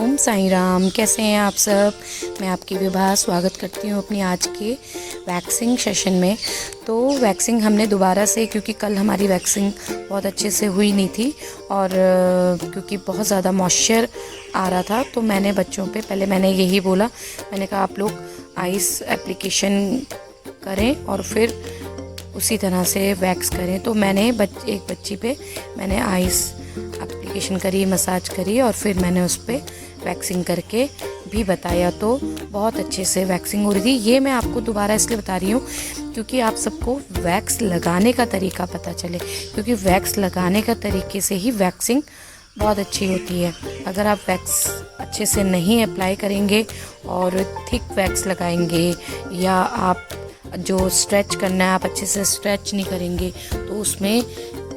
ओम साईं राम। कैसे हैं आप सब। मैं आपकी विभा स्वागत करती हूँ अपनी आज के वैक्सिंग सेशन में। तो वैक्सिंग हमने दोबारा से, क्योंकि कल हमारी वैक्सिंग बहुत अच्छे से हुई नहीं थी और क्योंकि बहुत ज़्यादा मॉइस्चर आ रहा था, तो मैंने बच्चों पे पहले मैंने यही बोला, मैंने कहा आप लोग आइस एप्लीकेशन करें और फिर उसी तरह से वैक्स करें। तो मैंने एक बच्ची पे मैंने आइस एप्लीकेशन करी, मसाज करी और फिर मैंने उस पर वैक्सिंग करके भी बताया। तो बहुत अच्छे से वैक्सिंग हो रही थी। ये मैं आपको दोबारा इसलिए बता रही हूँ क्योंकि आप सबको वैक्स लगाने का तरीका पता चले, क्योंकि वैक्स लगाने का तरीके से ही वैक्सिंग बहुत अच्छी होती है। अगर आप वैक्स अच्छे से नहीं अप्लाई करेंगे और थिक वैक्स लगाएंगे या आप जो स्ट्रेच करना है आप अच्छे से स्ट्रेच नहीं करेंगे तो उसमें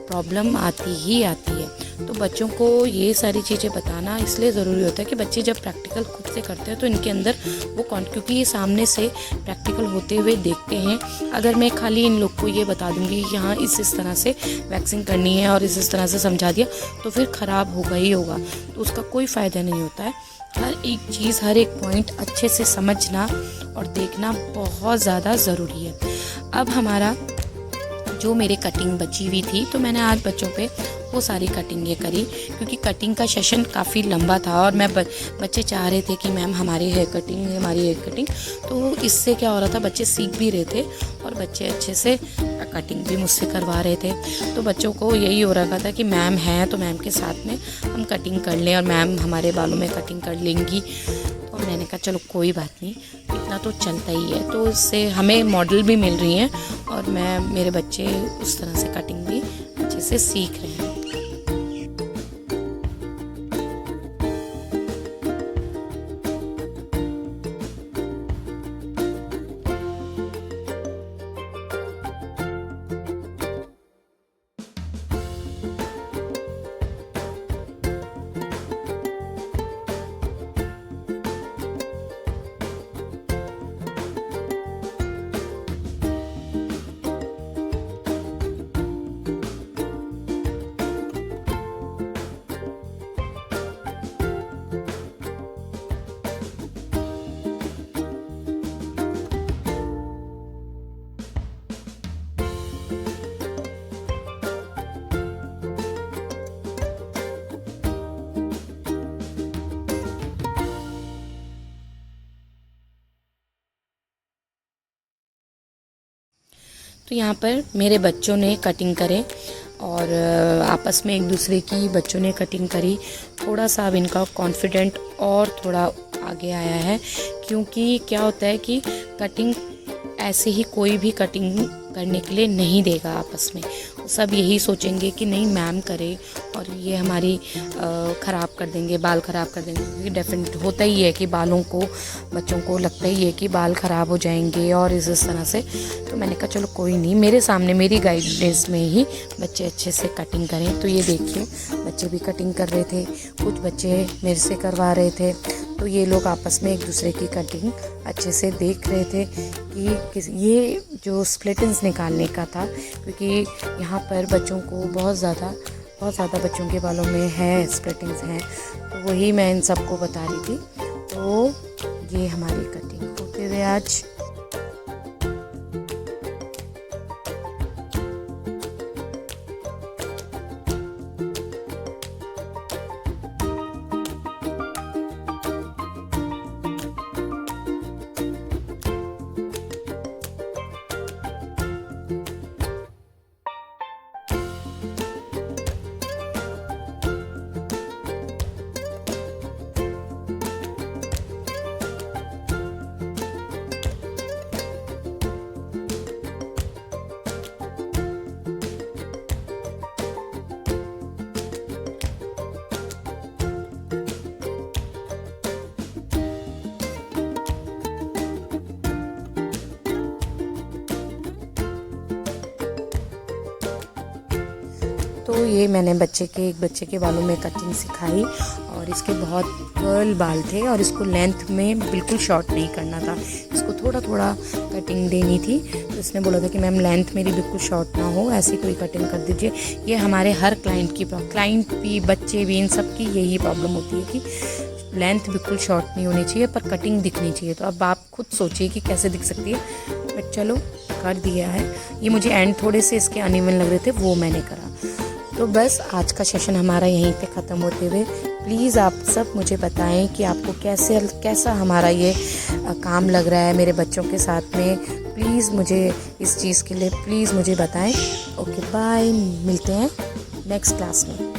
प्रॉब्लम आती ही आती है। तो बच्चों को ये सारी चीज़ें बताना इसलिए ज़रूरी होता है कि बच्चे जब प्रैक्टिकल खुद से करते हैं तो इनके अंदर वो क्योंकि ये सामने से प्रैक्टिकल होते हुए देखते हैं। अगर मैं खाली इन लोग को ये बता दूंगी कि यहाँ इस तरह से वैक्सिंग करनी है और इस तरह से समझा दिया तो फिर ख़राब होगा ही होगा, तो उसका कोई फ़ायदा नहीं होता है। हर एक चीज़, हर एक पॉइंट अच्छे से समझना और देखना बहुत ज़्यादा ज़रूरी है। अब हमारा जो मेरे कटिंग बची हुई थी तो मैंने आज बच्चों पे वो सारी कटिंग ये करी, क्योंकि कटिंग का सेशन काफ़ी लंबा था और मैं बच्चे चाह रहे थे कि मैम हमारी हेयर कटिंग। तो इससे क्या हो रहा था, बच्चे सीख भी रहे थे और बच्चे अच्छे से कटिंग भी मुझसे करवा रहे थे। तो बच्चों को यही हो रहा था कि मैम है तो मैम के साथ में हम कटिंग कर लें और मैम हमारे बालों में कटिंग कर लेंगी। तो मैंने कहा चलो कोई बात नहीं, इतना तो चलता ही है। तो इससे हमें मॉडल भी मिल रही हैं और मेरे बच्चे उस तरह से कटिंग भी अच्छे से सीख रहे हैं। तो यहाँ पर मेरे बच्चों ने कटिंग करे और आपस में एक दूसरे की बच्चों ने कटिंग करी। थोड़ा सा अब इनका कॉन्फिडेंट और थोड़ा आगे आया है, क्योंकि क्या होता है कि कटिंग ऐसे ही कोई भी कटिंग करने के लिए नहीं देगा आपस में। सब यही सोचेंगे कि नहीं मैम करे और ये हमारी ख़राब कर देंगे, बाल ख़राब कर देंगे, क्योंकि डेफिनेट होता ही है कि बालों को बच्चों को लगता ही है कि बाल ख़राब हो जाएंगे और इस तरह से। तो मैंने कहा चलो कोई नहीं, मेरे सामने मेरी गाइडेंस में ही बच्चे अच्छे से कटिंग करें। तो ये देखिए बच्चे भी कटिंग कर रहे थे, कुछ बच्चे मेरे से करवा रहे थे। तो ये लोग आपस में एक दूसरे की कटिंग अच्छे से देख रहे थे कि ये जो स्प्लिटेंस निकालने का था, क्योंकि यहाँ पर बच्चों को बहुत ज़्यादा बच्चों के बालों में है स्प्लिटिंग्स हैं, तो वही मैं इन सबको बता रही थी। तो ये हमारी कटिंग होते हुए आज तो ये मैंने एक बच्चे के बालों में कटिंग सिखाई और इसके बहुत कर्ल बाल थे और इसको लेंथ में बिल्कुल शॉर्ट नहीं करना था, इसको थोड़ा थोड़ा कटिंग देनी थी। तो इसने बोला था कि मैम लेंथ मेरी बिल्कुल शॉर्ट ना हो, ऐसी कोई कटिंग कर दीजिए। ये हमारे हर क्लाइंट भी, बच्चे भी, इन सब की यही प्रॉब्लम होती है कि लेंथ बिल्कुल शॉर्ट नहीं होनी चाहिए, पर कटिंग दिखनी चाहिए। तो अब आप खुद सोचिए कि कैसे दिख सकती है, बट चलो कर दिया है। ये मुझे एंड थोड़े से इसके अनइवन लग रहे थे, वो मैंने करा। तो बस आज का सेशन हमारा यहीं पे ख़त्म होते हुए, प्लीज़ आप सब मुझे बताएं कि आपको कैसा हमारा ये काम लग रहा है मेरे बच्चों के साथ में। प्लीज़ मुझे इस चीज़ के लिए प्लीज़ मुझे बताएं। ओके बाय, मिलते हैं नेक्स्ट क्लास में।